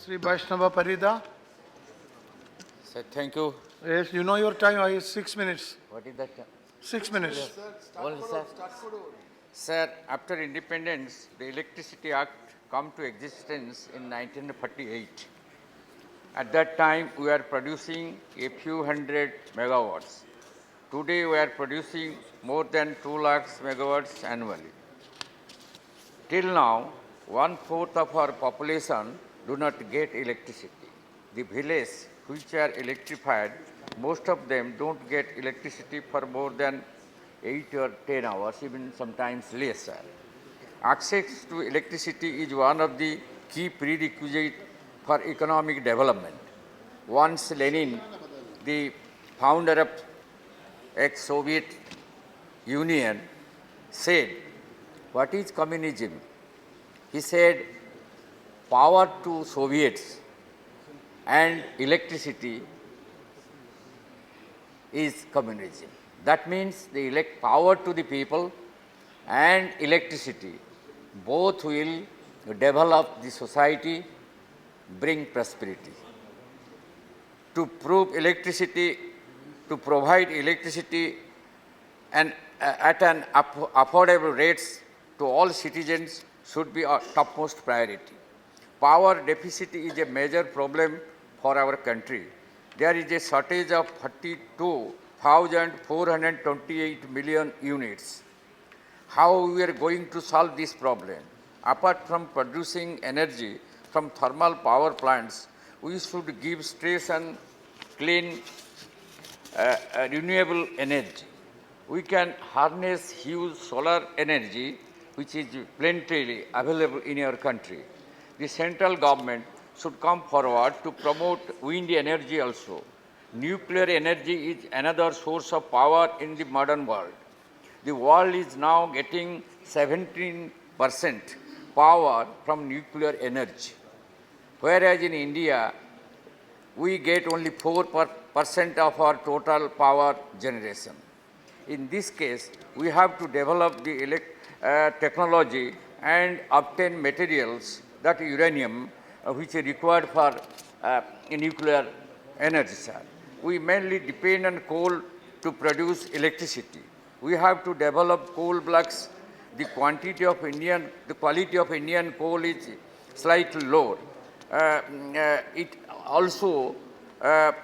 Sri Baishnab Parida. Sir, thank you. Yes, you know your time. I 6 minutes. What is that? 6 minutes. Only, sir. Sir, after independence, the Electricity Act come to existence in 1948. At that time, we were producing a few hundred megawatts. Today, we are producing more than 2 lakhs megawatts annually. Till now, one-fourth of our population do not get electricity. The villages which are electrified, most of them don't get electricity for more than 8 or 10 hours, even sometimes less. Access to electricity is one of the key prerequisites for economic development. Once Lenin, the founder of ex-Soviet Union, said, "What is communism?" He said, "Power to Soviets and electricity is communism." That means the power to the people and electricity both will develop the society, bring prosperity. To provide electricity and at an affordable rates to all citizens should be our topmost priority. Power deficit is a major problem for our country. There is a shortage of 42,428 million units. How we are going to solve this problem? Apart from producing energy from thermal power plants, we should give stress on clean renewable energy. We can harness huge solar energy, which is plentifully available in our country. The central government should come forward to promote wind energy also. Nuclear energy is another source of power in the modern world. The world is now getting 17% power from nuclear energy, whereas in India, we get only 4% of our total power generation. In this case, we have to develop the technology and obtain materials, that uranium, which is required for nuclear energy. Sir. We mainly depend on coal to produce electricity. We have to develop coal blocks. The quality of Indian coal is slightly lower. It also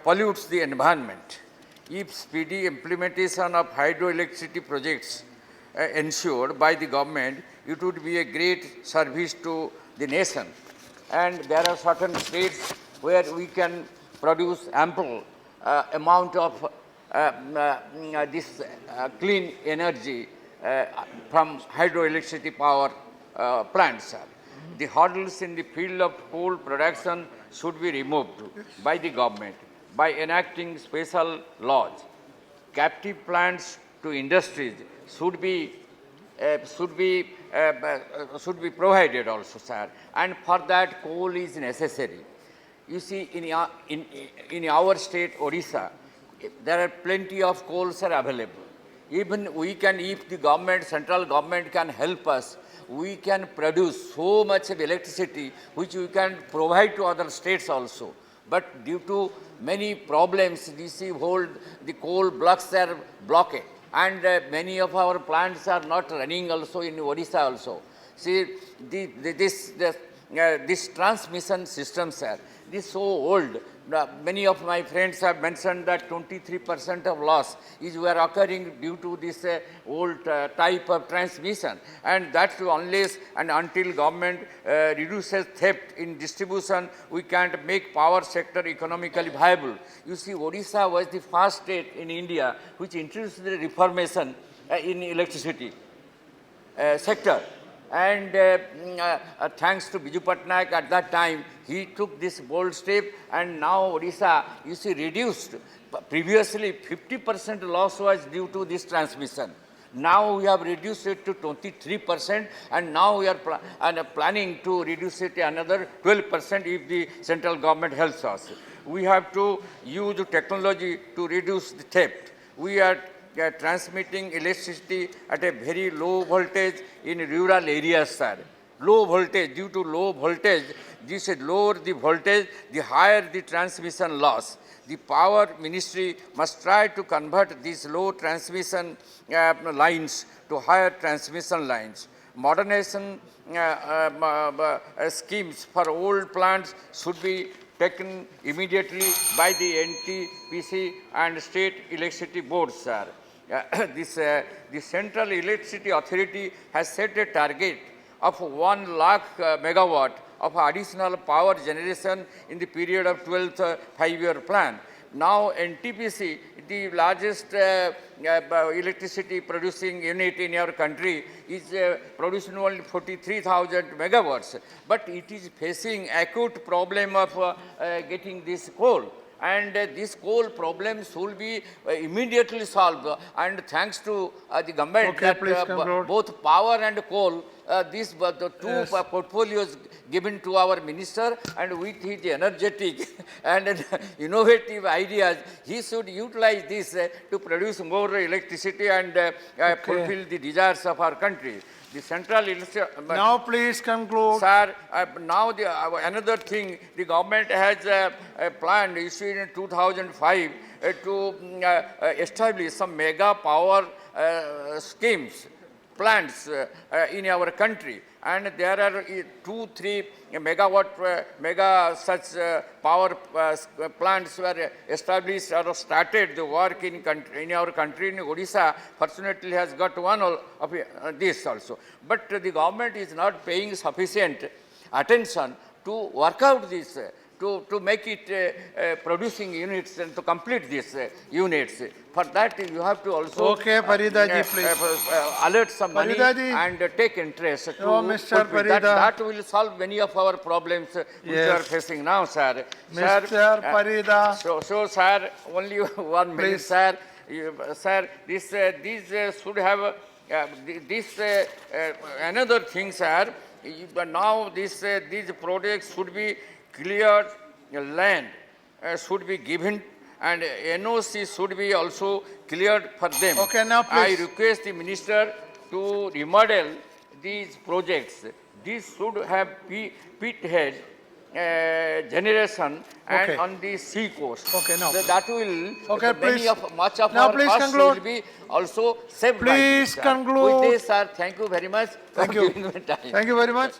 pollutes the environment. If speedy implementation of hydroelectricity projects ensured by the government, it would be a great service to the nation. And there are certain states where we can produce ample amount of this clean energy from hydroelectricity power plants. The hurdles in the field of coal production should be removed by the government by enacting special laws. Captive plants to industries should be provided also, sir. And for that, coal is necessary. You see, in our state, Odisha, there are plenty of coals are available. Even we can, if the government, central government can help us, we can produce so much of electricity which we can provide to other states also. But due to many problems, the coal blocks are blocked, and many of our plants are not running also in Odisha also. See, this transmission system, sir, this is so old. Many of my friends have mentioned that 23% of loss is occurring due to this old type of transmission, and that's unless and until government reduces theft in distribution, we can't make power sector economically viable. You see, Odisha was the first state in India which introduced the reformation in electricity sector. And thanks to Biju Patnaik at that time, he took this bold step, and now Odisha, you see, reduced. Previously, 50% loss was due to this transmission. Now we have reduced it to 23%, and now we are planning to reduce it to another 12% if the central government helps us. We have to use technology to reduce the theft. We are transmitting electricity at a very low voltage in rural areas, sir. Low voltage, due to low voltage, this should lower the voltage, the higher the transmission loss. The power ministry must try to convert these low transmission lines to higher transmission lines. Modernization schemes for old plants should be taken immediately by the NTPC and state electricity boards, sir. The Central Electricity Authority has set a target of 1 lakh megawatt of additional power generation in the period of 12th five-year plan. Now NTPC, the largest electricity producing unit in our country, is producing only 43,000 megawatts, but it is facing acute problem of getting this coal. And this coal problem should be immediately solved. And thanks to the government Okay, that please conclude. both power and coal, the two portfolios given to our minister, and with his energetic and innovative ideas, he should utilize this to produce more electricity and fulfill the desires of our country. The central electricity. Now please conclude. Sir, now another thing, the government has a plan issued in 2005 to establish some mega power schemes, plants in our country. And there are 2-3 megawatt, mega such power plants were established or started the work in our country. In Odisha, fortunately, has got one of this also. But the government is not paying sufficient attention to work out this, to make it producing units and to complete these units. For that, you have to also Okay, Parida ji, please. alert some money Parida ji. and take interest. To Oh, Mr. fulfill that. Parida. That will solve many of our problems which we are Yes. facing now, sir. Mr. Parida. So, sir, only 1 minute, Please. sir. Sir, these should have another thing, sir. Now these projects should be cleared, land should be given, and NOC should be also cleared for them. Okay, now please. I request the minister to remodel these projects. These should have pit head generation and Okay. on the sea coast. Okay, now That will, Okay, please. much of Now our please costs conclude. will be also saved by Please this, sir. conclude. With this, sir, thank you very much Thank for you. giving me time. Thank you very much.